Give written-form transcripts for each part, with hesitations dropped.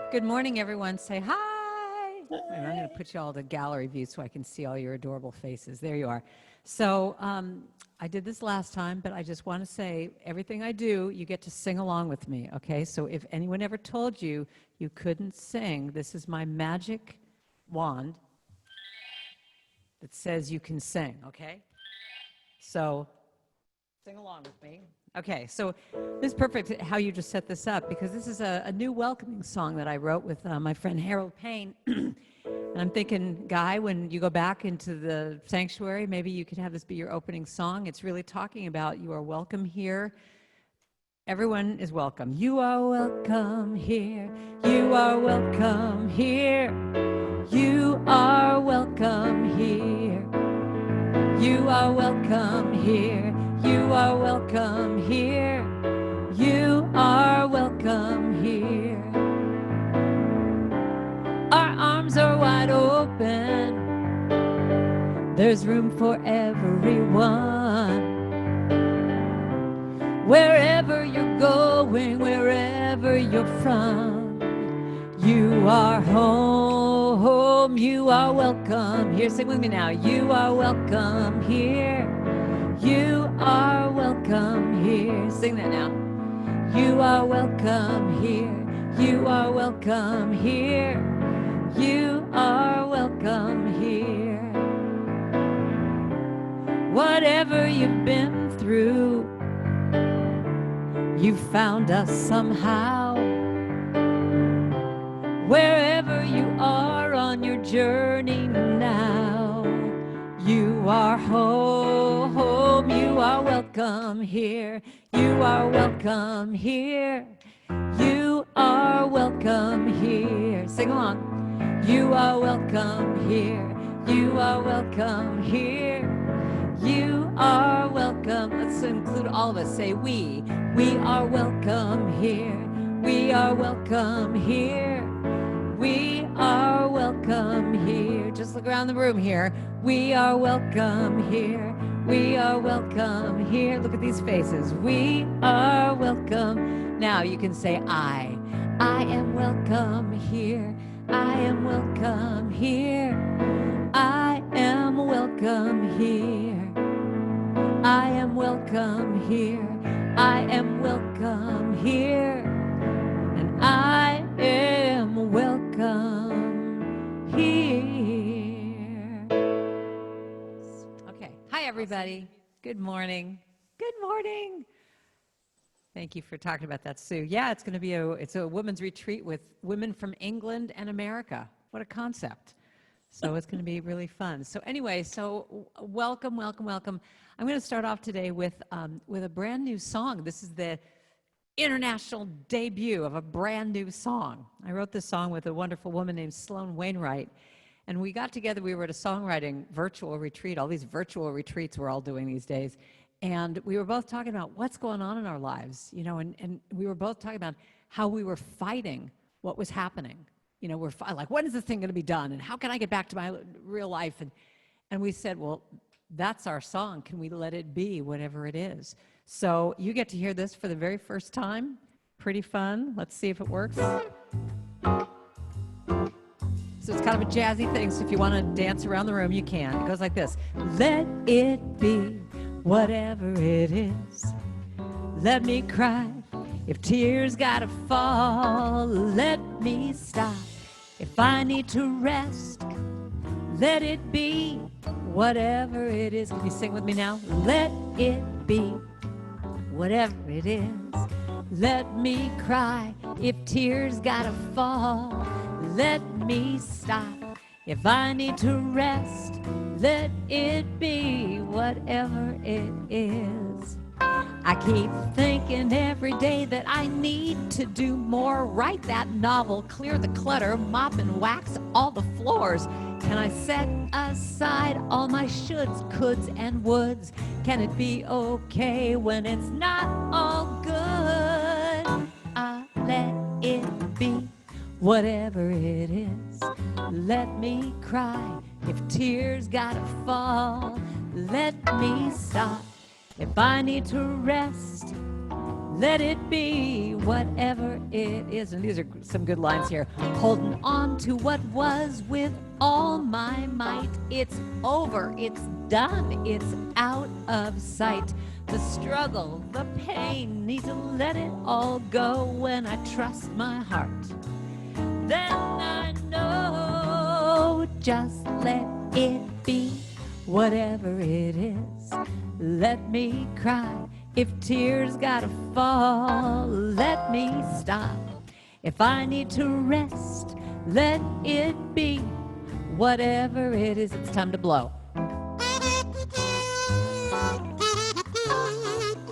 Good morning, everyone. Say hi. And I'm going to put you all to gallery view so I can see all your adorable faces. There you are. So I did this last time, but I just want to say everything I do, you get to sing along with me, okay? So if anyone ever told you you couldn't sing, this is my magic wand that says you can sing, okay? So sing along with me. Okay, so this is perfect how you just set this up, because this is a new welcoming song that I wrote with my friend Harold Payne. And I'm thinking, Guy, when you go back into the sanctuary, maybe you could have this be your opening song. It's really talking about you are welcome here. Everyone is welcome. You are welcome here. You are welcome here. You are welcome here. You are welcome here. You are welcome here. You are welcome here. Our arms are wide open. There's room for everyone. Wherever you're going, wherever you're from, you are home. You are welcome here. Sing with me now. You are welcome here. You are welcome here. Sing that now. You are welcome here. You are welcome here. You are welcome here. Whatever you've been through, you found us somehow. Wherever you are on your journey now, you are home. You are welcome here. You are welcome here. You are welcome here. Sing along. You are welcome here. You are welcome here. You are welcome. Let's include all of us. Say we. We are welcome here. We are welcome here. We are welcome here. Just look around the room here. We are welcome here. We are welcome here. Look at these faces. We are welcome. Now you can say I. I am welcome here. I am welcome here. I am welcome here. I am welcome here. I am welcome here. And I am welcome here. Okay. Hi, everybody. Good morning. Good morning. Thank you for talking about that, Sue. Yeah, it's going to be it's a women's retreat with women from England and America. What a concept. So it's going to be really fun. So anyway, welcome, welcome, welcome. I'm going to start off today with a brand new song. This is the international debut of a brand new song. I wrote this song with a wonderful woman named Sloan Wainwright. And we got together, we were at a songwriting virtual retreat, all these virtual retreats we're all doing these days. And we were both talking about what's going on in our lives, you know, and we were both talking about how we were fighting what was happening. You know, we're like, when is this thing going to be done? And how can I get back to my real life? And we said, well, that's our song. Can we let it be whatever it is? So you get to hear this for the very first time. Pretty fun. Let's see if it works. So it's kind of a jazzy thing, so if you want to dance around the room, you can. It goes like this. Let it be whatever it is. Let me cry if tears gotta fall. Let me stop if I need to rest. Let it be whatever it is. Can you sing with me now? Let it be whatever it is. Let me cry if tears gotta fall. Let me stop if I need to rest. Let it be whatever it is. I keep thinking every day that I need to do more. Write that novel, clear the clutter, mop and wax all the floors. Can I set aside all my shoulds, coulds, and woulds? Can it be okay when it's not all good? Let it be whatever it is. Let me cry if tears gotta fall. Let me stop if I need to rest. let it be whatever it is. And these are some good lines here. Holding on to what was with all my might. It's over, it's done, it's out of sight. The struggle, the pain, need to let it all go. When I trust my heart, then I know, just let it be whatever it is. Let me cry if tears gotta fall. Let me stop if I need to rest. Let it be whatever it is. It's time to blow.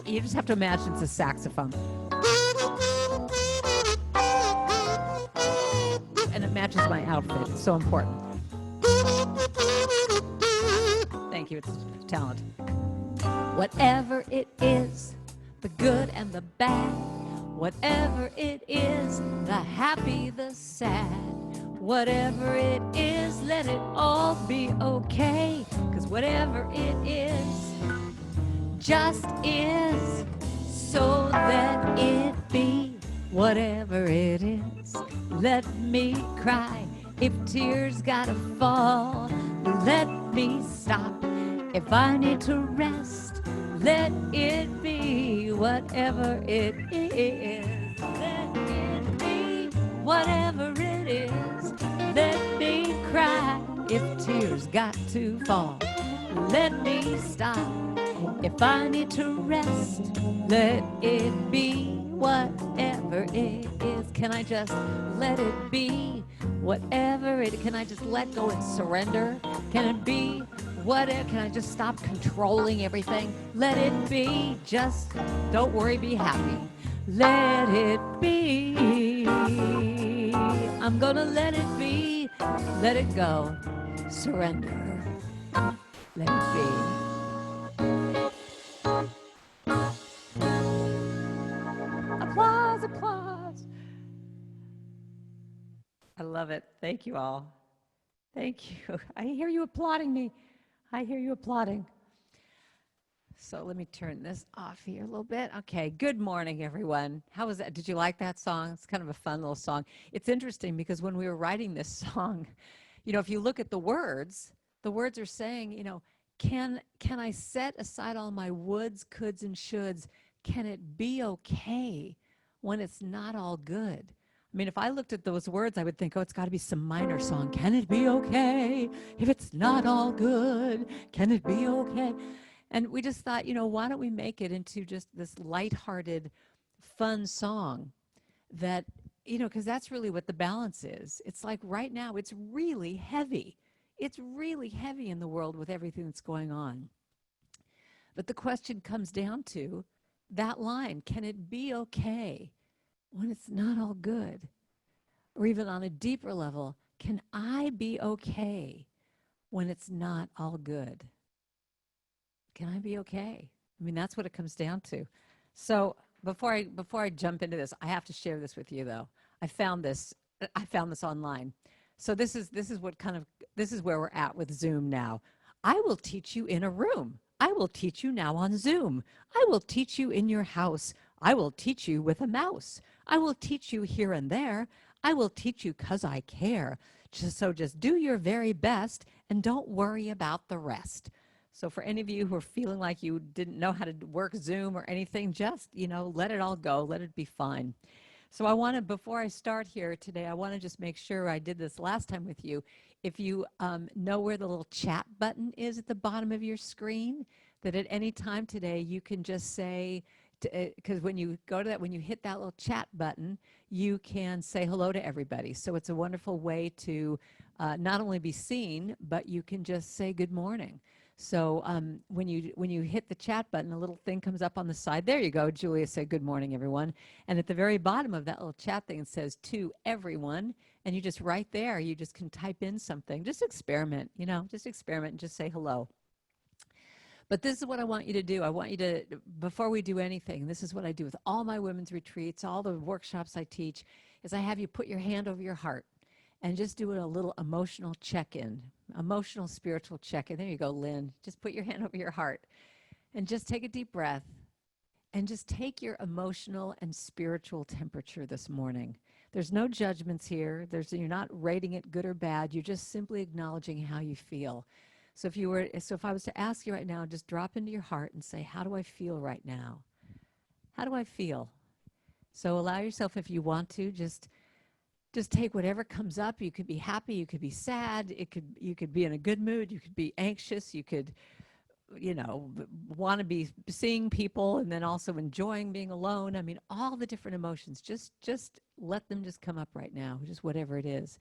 You just have to imagine it's a saxophone. And it matches my outfit. It's so important. Thank you. It's talent. Whatever it is, the good and the bad. Whatever it is, the happy, the sad. Whatever it is, let it all be okay. 'Cause whatever it is, just is. So let it be whatever it is. Let me cry if tears gotta fall. Let me stop if I need to rest. Let it be whatever it is. Let it be whatever it is. Let me cry if tears got to fall. Let me stop if I need to rest. Let it be whatever it is. Can I just let it be whatever it is? Can I just let go and surrender? Can it be whatever? Can I just stop controlling everything? Let it be. Just don't worry, be happy. Let it be. I'm gonna let it be. Let it go. Surrender. Let it be. Applause, applause. I love it. Thank you all. Thank you. I hear you applauding me. I hear you applauding. So let me turn this off here a little bit. Okay, good morning, everyone. How was that? Did you like that song? It's kind of a fun little song. It's interesting because when we were writing this song, you know, if you look at the words are saying, you know, can I set aside all my woulds, coulds, and shoulds? Can it be okay when it's not all good? I mean, if I looked at those words, I would think, oh, it's got to be some minor song. Can it be okay if it's not all good? Can it be okay? And we just thought, you know, why don't we make it into just this lighthearted, fun song that, you know, because that's really what the balance is. It's like right now, it's really heavy. It's really heavy in the world with everything that's going on. But the question comes down to that line, can it be okay when it's not all good? Or even on a deeper level, can I be okay when it's not all good? Can I be okay? I mean, that's what it comes down to. So before I jump into this, I have to share this with you, though. I found this online. So this is where we're at with Zoom now. I will teach you in a room. I will teach you now on Zoom. I will teach you in your house. I will teach you with a mouse. I will teach you here and there. I will teach you 'cause I care. Just do your very best and don't worry about the rest. So for any of you who are feeling like you didn't know how to work Zoom or anything, just, you know, let it all go. Let it be fine. So I want to, before I start here today, I want to just make sure I did this last time with you. If you know where the little chat button is at the bottom of your screen, that at any time today you can just say, because when you go to that, when you hit that little chat button, you can say hello to everybody. So it's a wonderful way to not only be seen, but you can just say good morning. So when you hit the chat button, a little thing comes up on the side. There you go. Julia said, good morning, everyone. And at the very bottom of that little chat thing, it says to everyone. And you just right there, you just can type in something. Just experiment, you know, just experiment and just say hello. But this is what I want you to do. I want you to, before we do anything, this is what I do with all my women's retreats, all the workshops I teach, is I have you put your hand over your heart and just do a little emotional check-in, emotional spiritual check-in. There you go, Lynn. Just put your hand over your heart and just take a deep breath and just take your emotional and spiritual temperature this morning. There's no judgments here. You're not rating it good or bad. You're just simply acknowledging how you feel. So if I was to ask you right now, just drop into your heart and say, how do I feel right now? How do I feel? So allow yourself, if you want to, just take whatever comes up. You could be happy, you could be sad, you could be in a good mood, you could be anxious, you could, want to be seeing people and then also enjoying being alone. I mean, all the different emotions, just let them just come up right now, just whatever it is.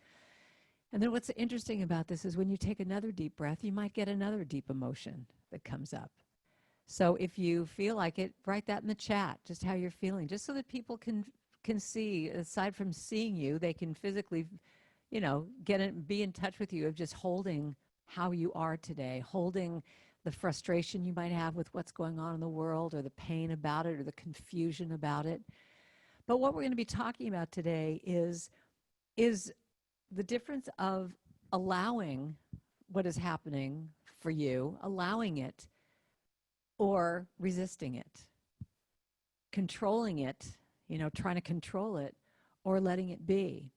And then what's interesting about this is when you take another deep breath, you might get another deep emotion that comes up. So if you feel like it, write that in the chat, just how you're feeling, just so that people can see, aside from seeing you, they can physically, be in touch with you, of just holding how you are today, holding the frustration you might have with what's going on in the world, or the pain about it, or the confusion about it. But what we're going to be talking about today is the difference of allowing what is happening for you, allowing it, or resisting it, controlling it, trying to control it, or letting it be.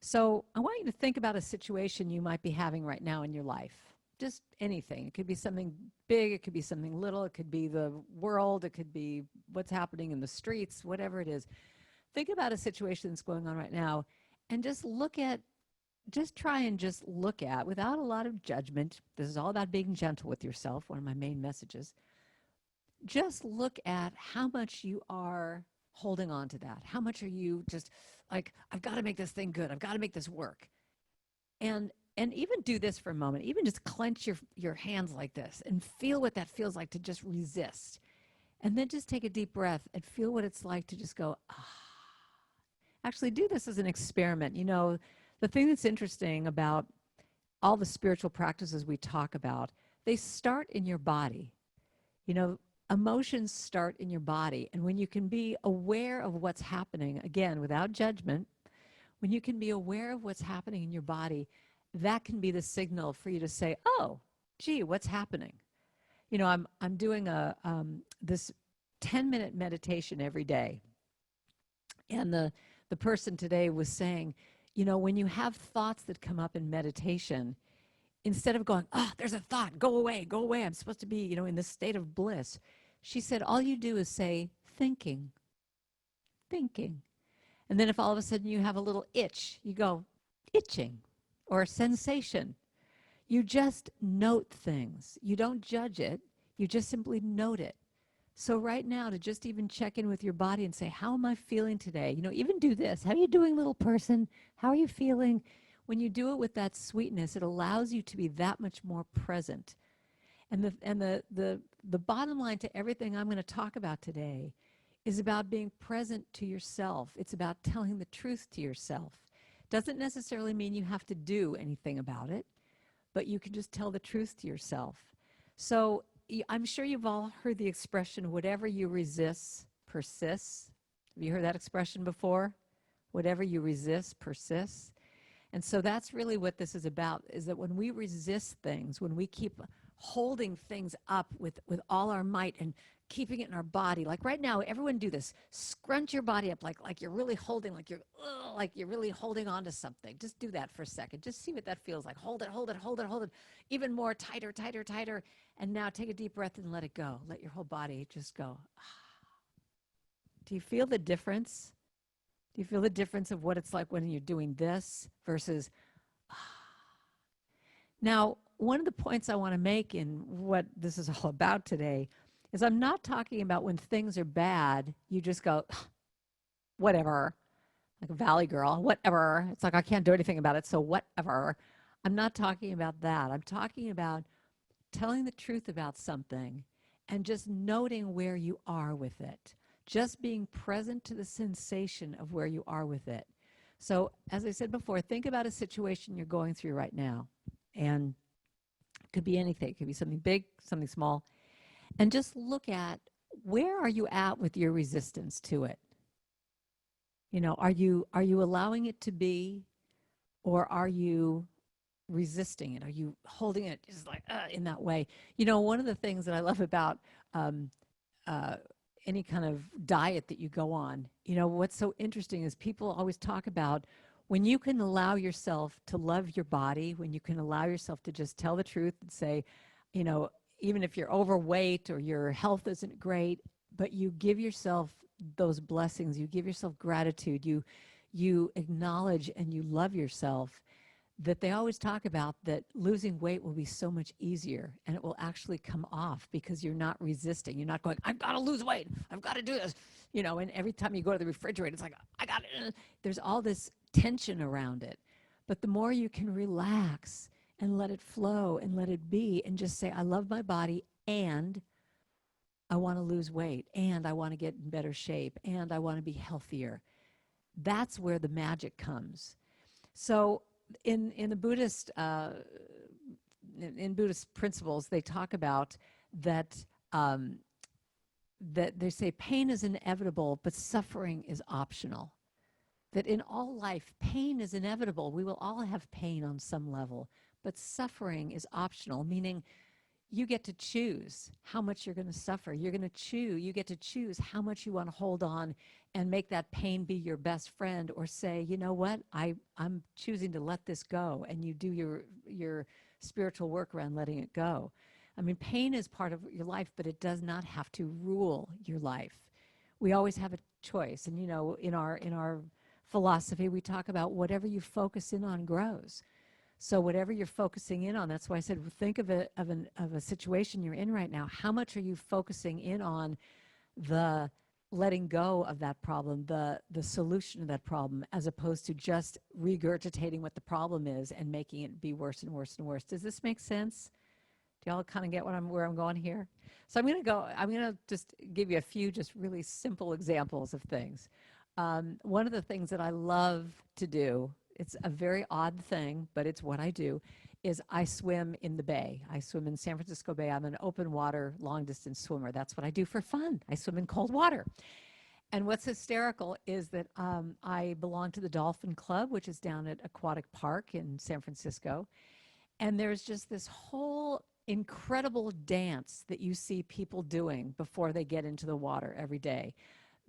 So I want you to think about a situation you might be having right now in your life. Just anything. It could be something big, it could be something little, it could be the world, it could be what's happening in the streets, whatever it is. Think about a situation that's going on right now, and just try and just look at, without a lot of judgment. This is all about being gentle with yourself, one of my main messages. Just look at how much you are holding on to that. How much are you just like, I've got to make this thing good. I've got to make this work. And even do this for a moment. Even just clench your hands like this and feel what that feels like to just resist. And then just take a deep breath and feel what it's like to just go, ah. Actually, do this as an experiment. The thing that's interesting about all the spiritual practices we talk about, they start in your body. Emotions start in your body. And when you can be aware of what's happening, again, without judgment, when you can be aware of what's happening in your body, that can be the signal for you to say, oh, gee, what's happening? I'm doing this 10-minute meditation every day. And the person today was saying, when you have thoughts that come up in meditation, instead of going, oh, there's a thought, go away, I'm supposed to be, in this state of bliss. She said, all you do is say, thinking. And then if all of a sudden you have a little itch, you go, itching, or sensation. You just note things. You don't judge it. You just simply note it. So right now, to just even check in with your body and say, how am I feeling today? Even do this. How are you doing, little person? How are you feeling? When you do it with that sweetness, it allows you to be that much more present. And the bottom line to everything I'm going to talk about today is about being present to yourself. It's about telling the truth to yourself. Doesn't necessarily mean you have to do anything about it, but you can just tell the truth to yourself. So I'm sure you've all heard the expression, whatever you resist persists. Have you heard that expression before? Whatever you resist persists. And so that's really what this is about, is that when we resist things, when we keep holding things up with all our might and keeping it in our body, like right now, everyone do this. Scrunch your body up like you're really holding, like you're really holding on to something. Just do that for a second. Just see what that feels like. Hold it. Even more, tighter. And now take a deep breath and let it go. Let your whole body just go. Do you feel the difference? Do you feel the difference of what it's like when you're doing this versus Now, one of the points I want to make in what this is all about today is I'm not talking about when things are bad, you just go, whatever, like a valley girl, whatever. It's like, I can't do anything about it, so whatever. I'm not talking about that. I'm talking about telling the truth about something and just noting where you are with it. Just being present to the sensation of where you are with it. So, as I said before, think about a situation you're going through right now. And it could be anything. It could be something big, something small. And just look at, where are you at with your resistance to it? Are you allowing it to be, or are you resisting it? Are you holding it just like in that way? One of the things that I love about any kind of diet that you go on. You know, what's so interesting is people always talk about when you can allow yourself to love your body, when you can allow yourself to just tell the truth and say, you know, even if you're overweight or your health isn't great, but you give yourself those blessings, you give yourself gratitude, you acknowledge and you love yourself, that they always talk about that losing weight will be so much easier and it will actually come off because you're not resisting. You're not going, I've got to lose weight. I've got to do this. You know, and every time you go to the refrigerator, it's like, I got it. There's all this tension around it. But the more you can relax and let it flow and let it be and just say, I love my body and I want to lose weight and I want to get in better shape and I want to be healthier. That's where the magic comes. So in the Buddhist in Buddhist principles, they talk about that that they say pain is inevitable, but suffering is optional. That in all life, pain is inevitable. We will all have pain on some level, but suffering is optional, meaning you get to choose how much you're going to suffer. You get to choose how much you want to hold on and make that pain be your best friend, or say, you know what, I'm choosing to let this go, and you do your spiritual work around letting it go. I mean, pain is part of your life, but it does not have to rule your life. We always have a choice. And, you know, in our philosophy, we talk about whatever you focus in on grows. So whatever you're focusing in on, that's why I said, think of a situation you're in right now. How much are you focusing in on the letting go of that problem, the solution to that problem, as opposed to just regurgitating what the problem is and making it be worse and worse and worse? Does this make sense? Do y'all kind of get where I'm going here? So I'm going to just give you a few just really simple examples of things. One of the things that I love to do, it's a very odd thing, but it's what I do, is I swim in the bay. I swim in San Francisco Bay. I'm an open water, long distance swimmer. That's what I do for fun. I swim in cold water. And what's hysterical is that I belong to the Dolphin Club, which is down at Aquatic Park in San Francisco. And there's just this whole incredible dance that you see people doing before they get into the water every day.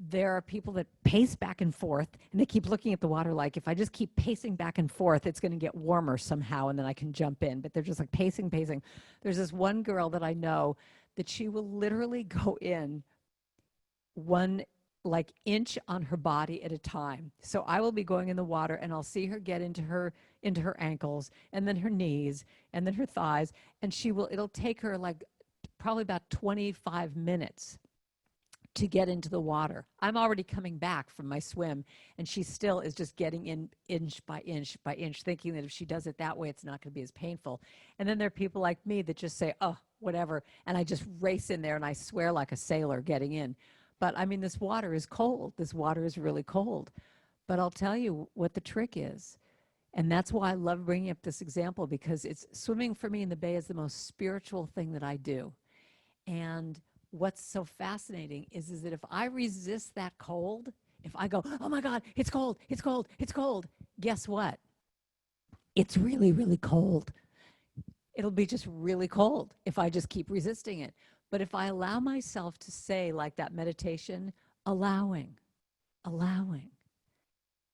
There are people that pace back and forth, and they keep looking at the water like, if I just keep pacing back and forth, it's going to get warmer somehow, and then I can jump in. But they're just like pacing. There's this one girl that I know that she will literally go in one like inch on her body at a time. So I will be going in the water, and I'll see her get into her ankles, and then her knees, and then her thighs, and it'll take her like probably about 25 minutes to get into the water. I'm already coming back from my swim, and she still is just getting in inch by inch by inch, thinking that if she does it that way, it's not going to be as painful. And then there are people like me that just say, oh, whatever, and I just race in there, and I swear like a sailor getting in. But I mean, this water is cold. This water is really cold. But I'll tell you what the trick is. And that's why I love bringing up this example, because it's swimming for me in the bay is the most spiritual thing that I do. And what's so fascinating is that if I resist that cold, if I go, oh my God, it's cold, it's cold, it's cold, guess what? It's really, really cold. It'll be just really cold if I just keep resisting it. But if I allow myself to say, like that meditation, allowing,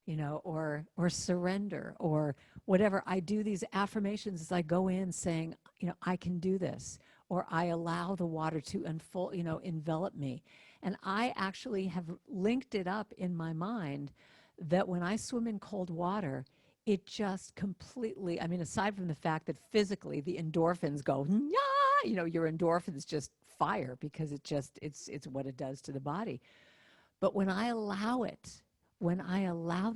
you know, or surrender, or whatever, I do these affirmations as I go in saying, you know, I can do this, or I allow the water to unfold, you know, envelop me. And I actually have linked it up in my mind that when I swim in cold water, it just completely, I mean, aside from the fact that physically the endorphins go, yeah, you know, your endorphins just fire, because it's what it does to the body. But when I allow it, when I allow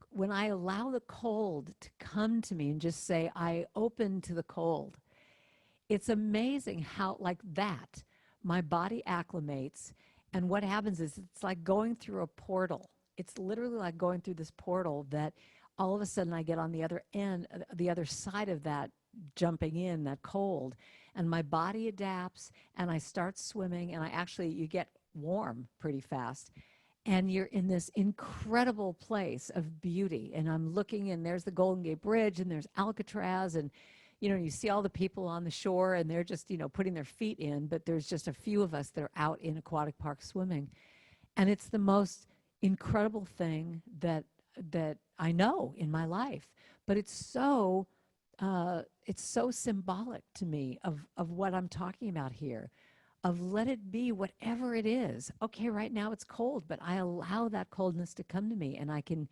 when I allow the cold to come to me and just say, I open to the cold, it's amazing how, like that, my body acclimates. And what happens is it's like going through a portal. It's literally like going through this portal that all of a sudden I get on the other end, the other side of that, jumping in that cold, and my body adapts, and I start swimming, and you get warm pretty fast. And you're in this incredible place of beauty. And I'm looking, and there's the Golden Gate Bridge, and there's Alcatraz, and you see all the people on the shore and they're just, putting their feet in, but there's just a few of us that are out in aquatic park swimming. And it's the most incredible thing that I know in my life. But it's so symbolic to me of what I'm talking about here, of let it be whatever it is. Okay, right now it's cold, but I allow that coldness to come to me and I can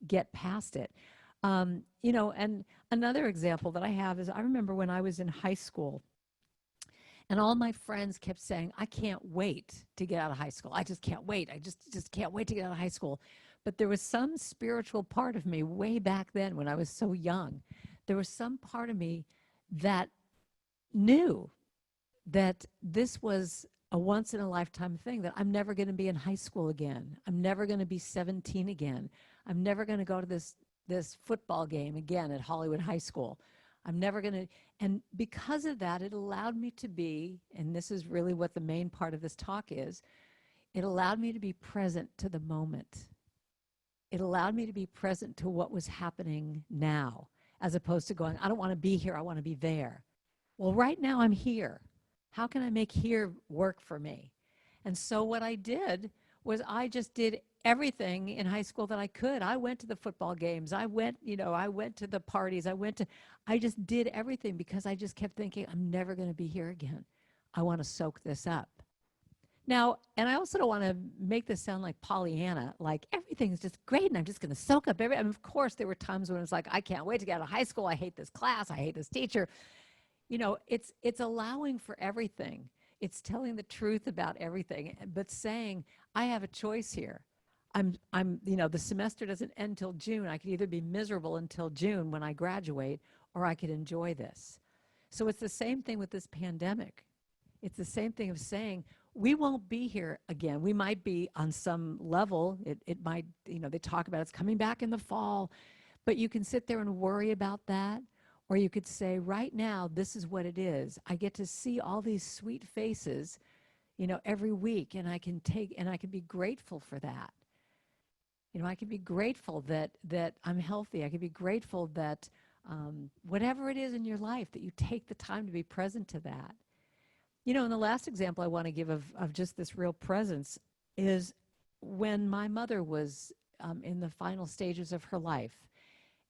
get past it. And another example that I have is I remember when I was in high school and all my friends kept saying, I can't wait to get out of high school. I just can't wait. I just can't wait to get out of high school. But there was some spiritual part of me way back then when I was so young. There was some part of me that knew that this was a once in a lifetime thing, that I'm never going to be in high school again. I'm never going to be 17 again. I'm never going to go to this football game again at Hollywood High School. I'm never going to, and because of that, it allowed me to be, and this is really what the main part of this talk is, it allowed me to be present to the moment. It allowed me to be present to what was happening now, as opposed to going, I don't want to be here, I want to be there. Well, right now I'm here. How can I make here work for me? And so what I did was I just did everything in high school that I could. I went to the football games. I went to the parties. I just did everything because I just kept thinking, I'm never going to be here again. I want to soak this up. Now, and I also don't want to make this sound like Pollyanna, like everything's just great and I'm just going to soak up everything. Of course, there were times when it was like, I can't wait to get out of high school. I hate this class. I hate this teacher. It's allowing for everything. It's telling the truth about everything, but saying, I have a choice here. The semester doesn't end till June. I could either be miserable until June when I graduate, or I could enjoy this. So it's the same thing with this pandemic. It's the same thing of saying, we won't be here again. We might be on some level. It might, they talk about it's coming back in the fall, but you can sit there and worry about that. Or you could say, right now, this is what it is. I get to see all these sweet faces, every week, and I can be grateful for that. I can be grateful that I'm healthy. I can be grateful that whatever it is in your life, that you take the time to be present to that. And the last example I want to give of just this real presence is when my mother was in the final stages of her life.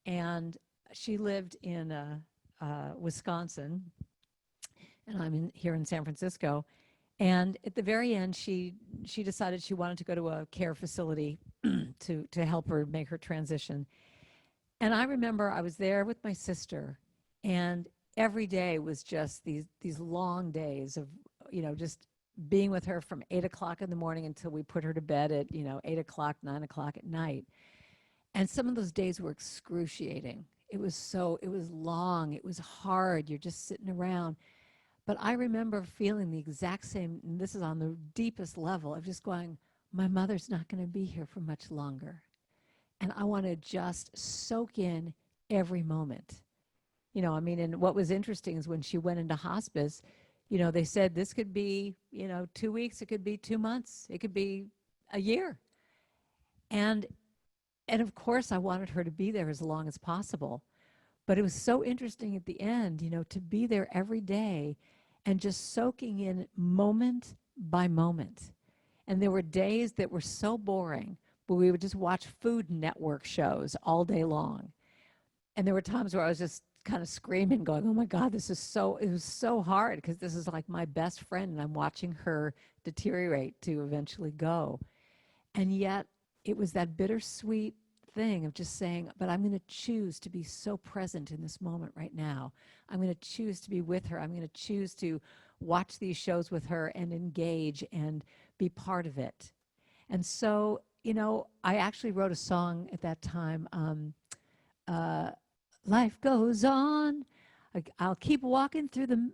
And she lived in Wisconsin, and I'm here in San Francisco. And at the very end, she decided she wanted to go to a care facility to help her make her transition. And I remember I was there with my sister, and every day was just these long days of, just being with her from 8 o'clock in the morning until we put her to bed at, 8 o'clock, 9 o'clock at night. And some of those days were excruciating. It was long, it was hard, you're just sitting around. But I remember feeling the exact same, and this is on the deepest level, of just going, my mother's not going to be here for much longer. And I want to just soak in every moment. And what was interesting is when she went into hospice, they said this could be, 2 weeks, it could be 2 months, it could be a year. And of course, I wanted her to be there as long as possible. But it was so interesting at the end, to be there every day and just soaking in moment by moment. And there were days that were so boring, but we would just watch Food Network shows all day long. And there were times where I was just kind of screaming, going, oh my God, it was so hard, because this is like my best friend and I'm watching her deteriorate to eventually go. And yet it was that bittersweet thing of just saying, but I'm going to choose to be so present in this moment right now. I'm going to choose to be with her. I'm going to choose to watch these shows with her and engage and be part of it. And so, I actually wrote a song at that time, life goes on. I'll keep walking through the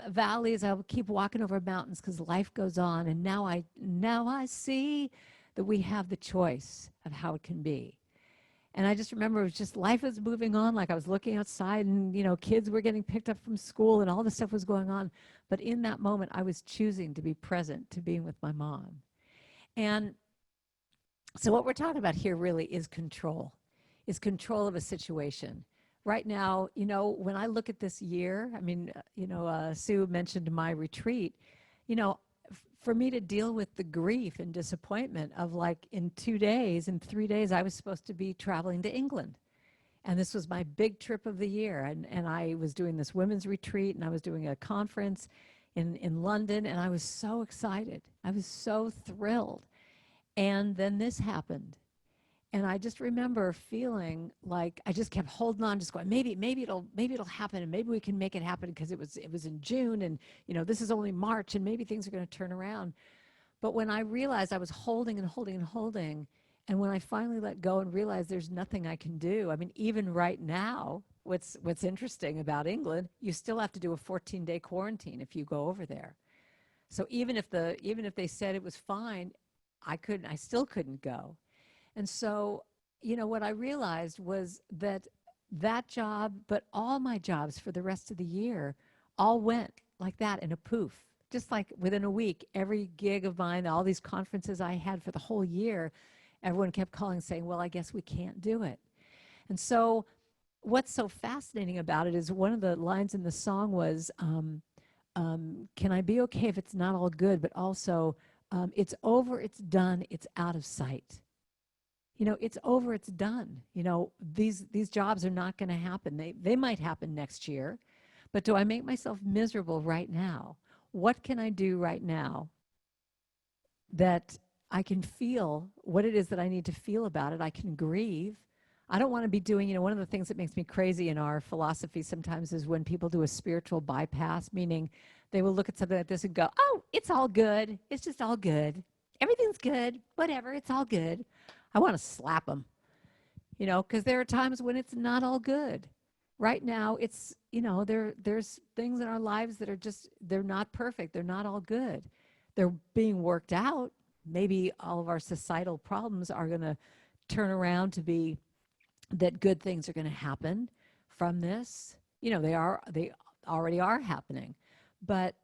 valleys. I'll keep walking over mountains because life goes on. And now I see that we have the choice of how it can be. And I just remember it was just life was moving on. Like I was looking outside and, kids were getting picked up from school and all this stuff was going on. But in that moment, I was choosing to be present, to being with my mom. And so what we're talking about here really is control of a situation. right now, when I look at this year, I mean, Sue mentioned my retreat, you know, for me to deal with the grief and disappointment of, like, in 2 days, in 3 days, I was supposed to be traveling to England. And this was my big trip of the year. And I was doing this women's retreat, and I was doing a conference in London, and I was so excited. I was so thrilled. And then this happened. And I just remember feeling like I just kept holding on, just going, maybe it'll happen, and maybe we can make it happen, because it was in June, and this is only March, and maybe things are going to turn around. But when I realized I was holding and holding and holding, and when I finally let go and realized there's nothing I can do, I mean, even right now, what's interesting about England, you still have to do a 14-day quarantine if you go over there. So even if they said it was fine, I still couldn't go. And so, what I realized was that job, but all my jobs for the rest of the year, all went like that in a poof. Just like within a week, every gig of mine, all these conferences I had for the whole year, everyone kept calling saying, well, I guess we can't do it. And so what's so fascinating about it is one of the lines in the song was, can I be okay if it's not all good, but also, it's over, it's done, it's out of sight. It's over, it's done. These jobs are not going to happen. They might happen next year, but do I make myself miserable right now? What can I do right now that I can feel what it is that I need to feel about it? I can grieve. I don't want to be doing, one of the things that makes me crazy in our philosophy sometimes is when people do a spiritual bypass, meaning they will look at something like this and go, oh, it's all good. It's just all good. Everything's good. Whatever. It's all good. I want to slap them, because there are times when it's not all good. Right now, it's, there's things in our lives that are just, they're not perfect. They're not all good. They're being worked out. Maybe all of our societal problems are going to turn around to be that good things are going to happen from this. They already are happening. But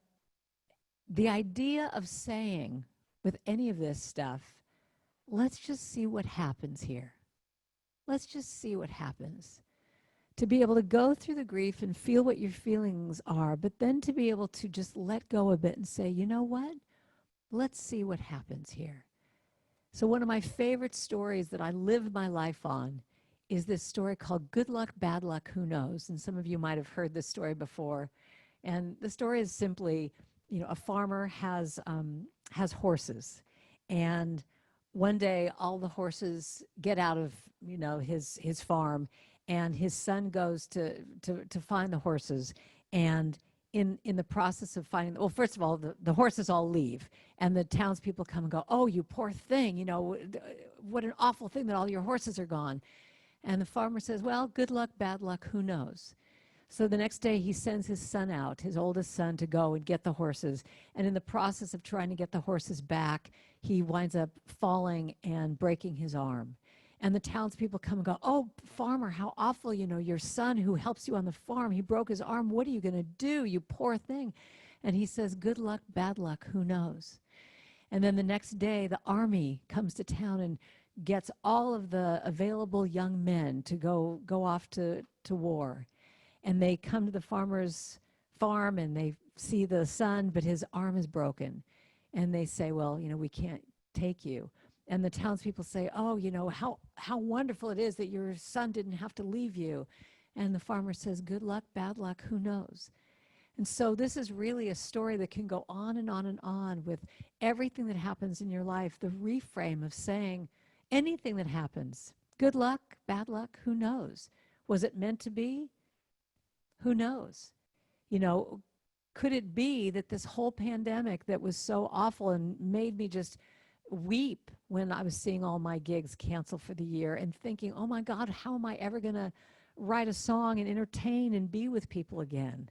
the idea of saying with any of this stuff, let's just see what happens here. Let's just see what happens. To be able to go through the grief and feel what your feelings are, but then to be able to just let go a bit and say, you know what? Let's see what happens here. So one of my favorite stories that I live my life on is this story called Good Luck, Bad Luck, Who Knows? And some of you might have heard this story before. And the story is simply, a farmer has horses, and one day all the horses get out of his farm, and his son goes to find the horses, and in the process of finding, well, first of all, the horses all leave, and the townspeople come and go, oh, you poor thing, what an awful thing that all your horses are gone. And the farmer says, well, good luck, bad luck, who knows? So the next day he sends his son out, his oldest son, to go and get the horses. And in the process of trying to get the horses back, he winds up falling and breaking his arm. And the townspeople come and go, oh, farmer, how awful, your son who helps you on the farm, he broke his arm. What are you going to do, you poor thing? And he says, good luck, bad luck, who knows? And then the next day, the army comes to town and gets all of the available young men to go off to war. And they come to the farmer's farm, and they see the son, but his arm is broken. And they say, well, we can't take you. And the townspeople say, oh, how wonderful it is that your son didn't have to leave you. And the farmer says, good luck, bad luck, who knows? And so this is really a story that can go on and on and on with everything that happens in your life, the reframe of saying anything that happens, good luck, bad luck, who knows? Was it meant to be? Who knows? Could it be that this whole pandemic that was so awful and made me just weep when I was seeing all my gigs canceled for the year and thinking, oh my God, how am I ever going to write a song and entertain and be with people again?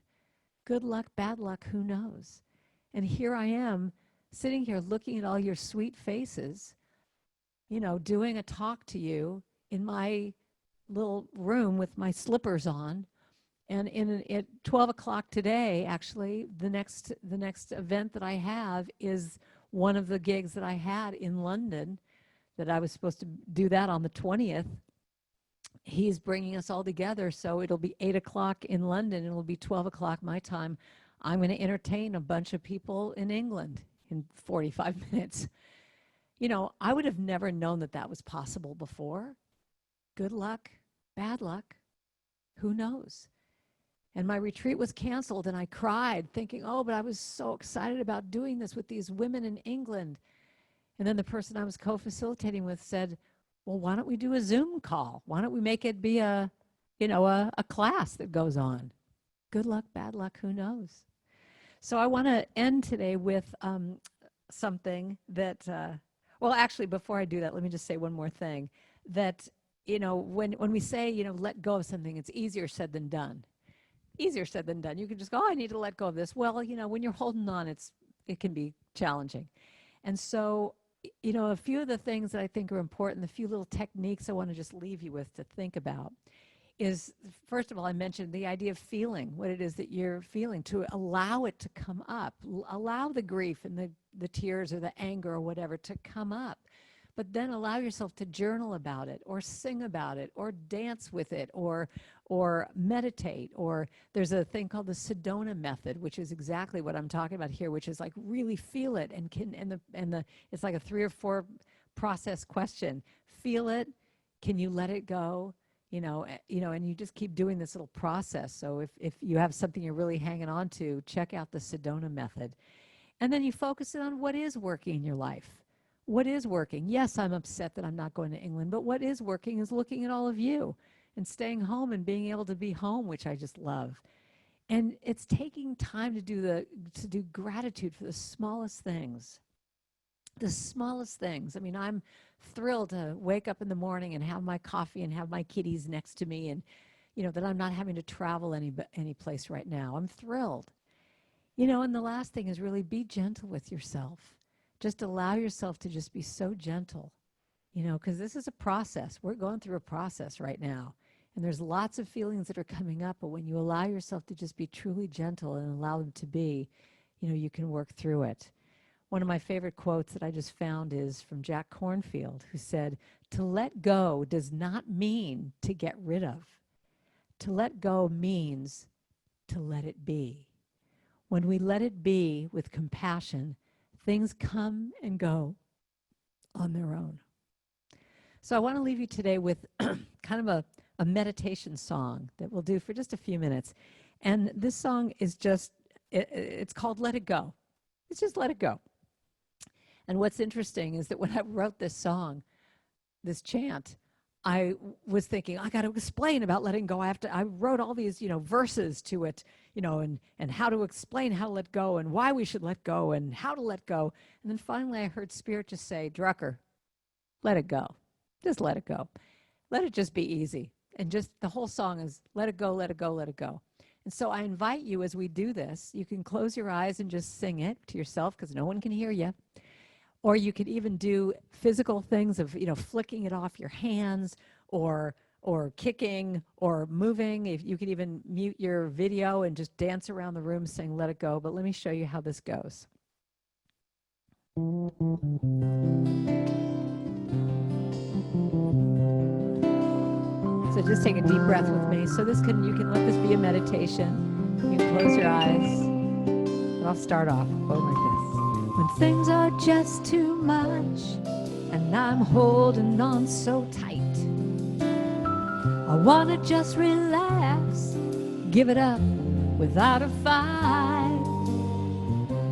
Good luck, bad luck, who knows? And here I am sitting here looking at all your sweet faces, doing a talk to you in my little room with my slippers on. And at 12 o'clock today, actually, the next event that I have is one of the gigs that I had in London, that I was supposed to do that on the 20th. he's bringing us all together. So it'll be 8 o'clock in London. It'll be 12 o'clock my time. I'm going to entertain a bunch of people in England in 45 minutes. You know, I would have never known that that was possible before. Good luck, bad luck, who knows? And my retreat was canceled, and I cried thinking, oh, but I was so excited about doing this with these women in England. And then the person I was co-facilitating with said, well, why don't we do a Zoom call? Why don't we make it be a class that goes on? Good luck, bad luck, who knows? So I want to end today with something that, well, actually, before I do that, let me just say one more thing. That, you know, when we say, you know, let go of something, it's easier said than done. Easier said than done. You can just go, oh, I need to let go of this. Well, you know, when you're holding on, it can be challenging. And so, you know, a few of the things that I think are important, the few little techniques I want to just leave you with to think about is, first of all, I mentioned the idea of feeling what it is that you're feeling, to allow it to come up, allow the grief and the tears or the anger or whatever to come up, but then allow yourself to journal about it or sing about it or dance with it or meditate. Or there's a thing called the Sedona method, which is exactly what I'm talking about here, which is like really feel it it's like a 3 or 4 process question. Feel it. Can you let it go? You know, and you just keep doing this little process. So if you have something you're really hanging on to, check out the Sedona method. And then you focus on what is working in your life. What is working? Yes, I'm upset that I'm not going to England, but what is working is looking at all of you and staying home and being able to be home, which I just love. And it's taking time to do gratitude for the smallest things. The smallest things. I mean, I'm thrilled to wake up in the morning and have my coffee and have my kitties next to me, and, you know, that I'm not having to travel any place right now. I'm thrilled. You know, and the last thing is really be gentle with yourself. Just allow yourself to just be so gentle, you know, because this is a process. We're going through a process right now, and there's lots of feelings that are coming up, but when you allow yourself to just be truly gentle and allow them to be, you know, you can work through it. One of my favorite quotes that I just found is from Jack Kornfield, who said, to let go does not mean to get rid of. To let go means to let it be. When we let it be with compassion, things come and go on their own. So I want to leave you today with kind of a meditation song that we'll do for just a few minutes. And this song is just, it's called Let It Go. It's just Let It Go. And what's interesting is that when I wrote this song, this chant, I was thinking, I got to explain about letting go. I wrote all these, you know, verses to it, you know, and how to explain how to let go and why we should let go and how to let go. And then finally I heard Spirit just say, Drucker, let it go. Just let it go. Let it just be easy. And just the whole song is let it go, let it go, let it go. And so I invite you, as we do this, you can close your eyes and just sing it to yourself because no one can hear you. Or you could even do physical things of, you know, flicking it off your hands or kicking or moving. If you could even mute your video and just dance around the room saying, let it go. But let me show you how this goes. So just take a deep breath with me. So you can let this be a meditation. You can close your eyes. And I'll start off going like this. When things are just too much and I'm holding on so tight, I want to just relax, give it up without a fight.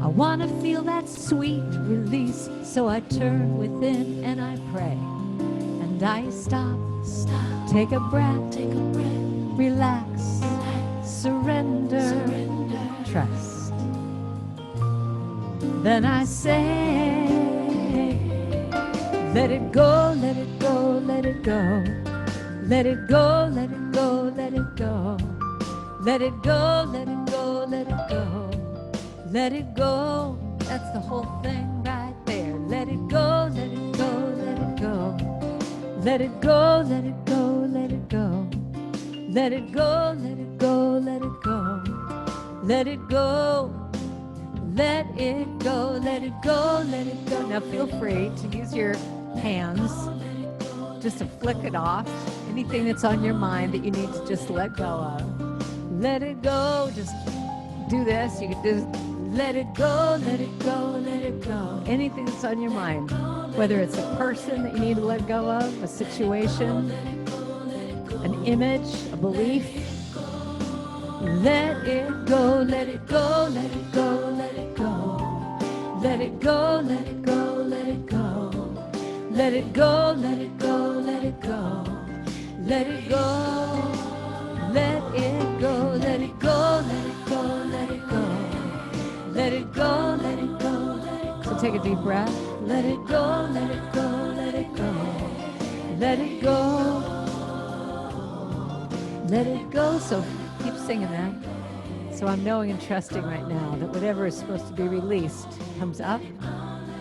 I want to feel that sweet release, so I turn within and I pray. And I stop, take a breath, relax, surrender, trust. Then I say, let it go, let it go, let it go. Let it go, let it go, let it go. Let it go, let it go, let it go. Let it go, that's the whole thing right there. Let it go, let it go, let it go. Let it go, let it go, let it go. Let it go, let it go, let it go. Let it go. Let it go, let it go, let it go. Now feel free to use your hands just to flick it off. And Anything that's on your mind that you need to just let go of. Let it go. Just do this. You can just let it go, let it go, let it go. Anything that's on your mind, whether it's a person that you need to let go of, a situation, an image, a belief. Let it go, let it go, let it go, let it go. Let it go, let it go, let it go. Let it go, let it go, let it go. Let it go. Let it go, let it go, let it go, let it go. Let it go, let it go, let it go. So take a deep breath. Let it go, let it go, let it go. Let it go. Let it go. So keep singing that. So I'm knowing and trusting right now that whatever is supposed to be released comes up.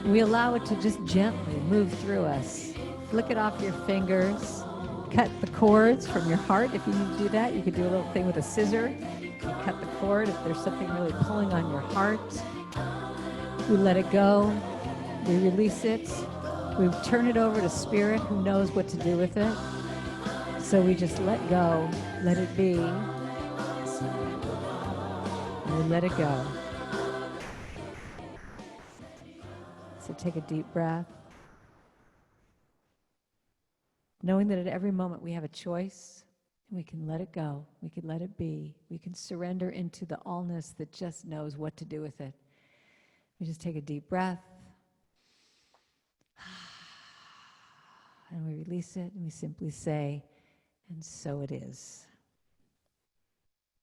We allow it to just gently move through us. Flick it off your fingers. Cut the cords from your heart. If you need to do that, you could do a little thing with a scissor. You cut the cord if there's something really pulling on your heart. We let it go. We release it. We turn it over to Spirit, who knows what to do with it. So we just let go, let it be, and we let it go. So take a deep breath. Knowing that at every moment we have a choice, we can let it go, we can let it be, we can surrender into the allness that just knows what to do with it. We just take a deep breath, and we release it, and we simply say, and so it is.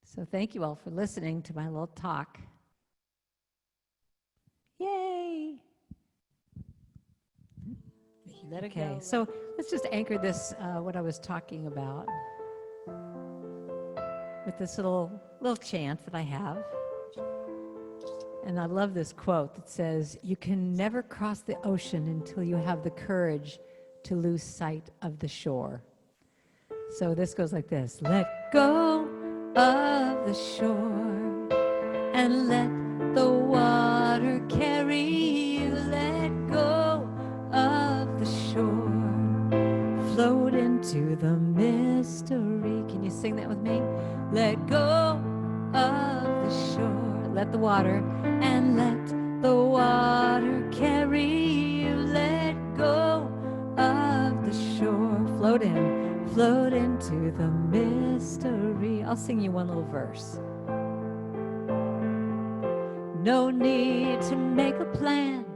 So thank you all for listening to my little talk. Yay! Let it go. So let's just anchor this, what I was talking about, with this little chant that I have. And I love this quote that says, "You can never cross the ocean until you have the courage to lose sight of the shore." So this goes like this. Let go of the shore and let the water carry you. Let go of the shore. Float into the mystery. Can you sing that with me? Let go of the shore. Let the water and let the water carry you. Let go of the shore. Float in, float into the mystery. I'll sing you one little verse. No need to make a plan.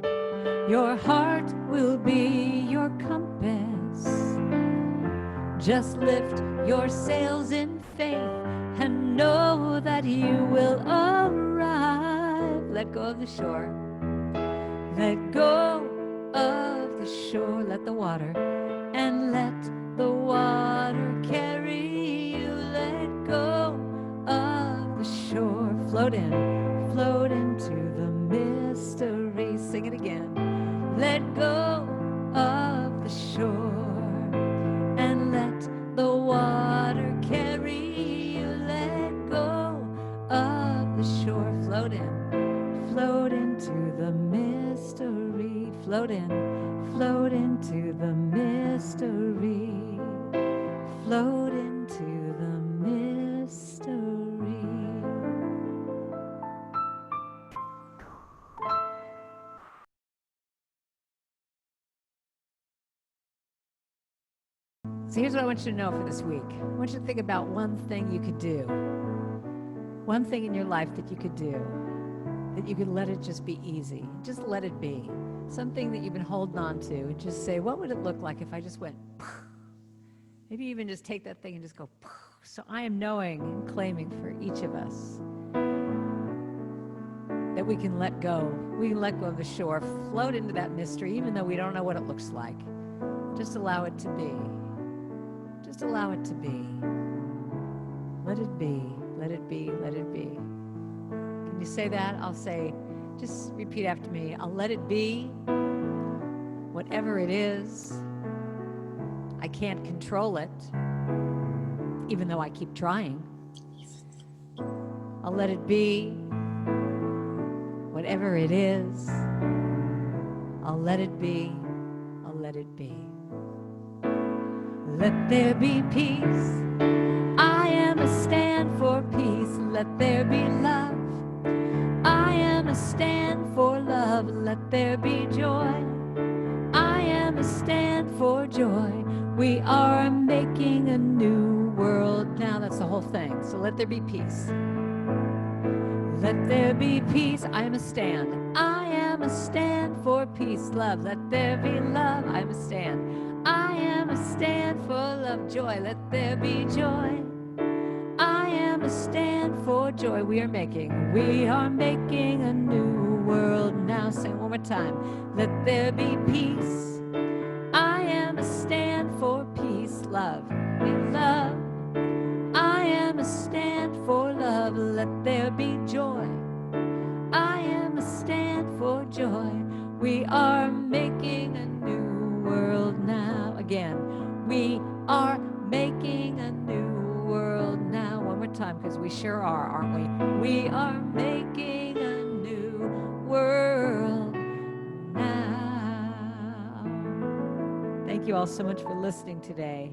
Your heart will be your compass. Just lift your sails in faith and know that you will arrive. Let go of the shore. Let go of the shore. Let the water and let the water carry you. Let go of the shore. Float in, float into the mystery. Sing it again. Let go of the shore and let the water carry you. Let go of the shore. Float in, float into the mystery. Float in, float into the mystery. Float into the mystery. So here's what I want you to know for this week. I want you to think about one thing you could do. One thing in your life that you could do, that you could let it just be easy. Just let it be. Something that you've been holding on to, and just say, what would it look like if I just went, maybe even just take that thing and just go. So I am knowing and claiming for each of us that we can let go. We can let go of the shore, float into that mystery, even though we don't know what it looks like. Just allow it to be. Just allow it to be. Let it be, let it be, let it be. Can you say that? I'll say, just repeat after me. I'll let it be, whatever it is. I can't control it, even though I keep trying. I'll let it be, whatever it is. I'll let it be, I'll let it be. Let there be peace. I am a stand for peace. Let there be love. I am a stand for love. Let there be joy. I am a stand for joy. We are making a new world now. That's the whole thing. So let there be peace. Let there be peace. I am a stand. I am a stand for peace, love. Let there be love. I am a stand. I am a stand for love, joy. Let there be joy. I am a stand for joy. We are making a new world now. Sing it one more time. Let there be peace. I am a stand for peace, love. Be love. I am a stand for love. Let there be joy. I am a stand for joy. We are making a new world now. Again, we are making a new world now. One more time, because we sure are, aren't we? We are making a new world now. Thank you all so much for listening today.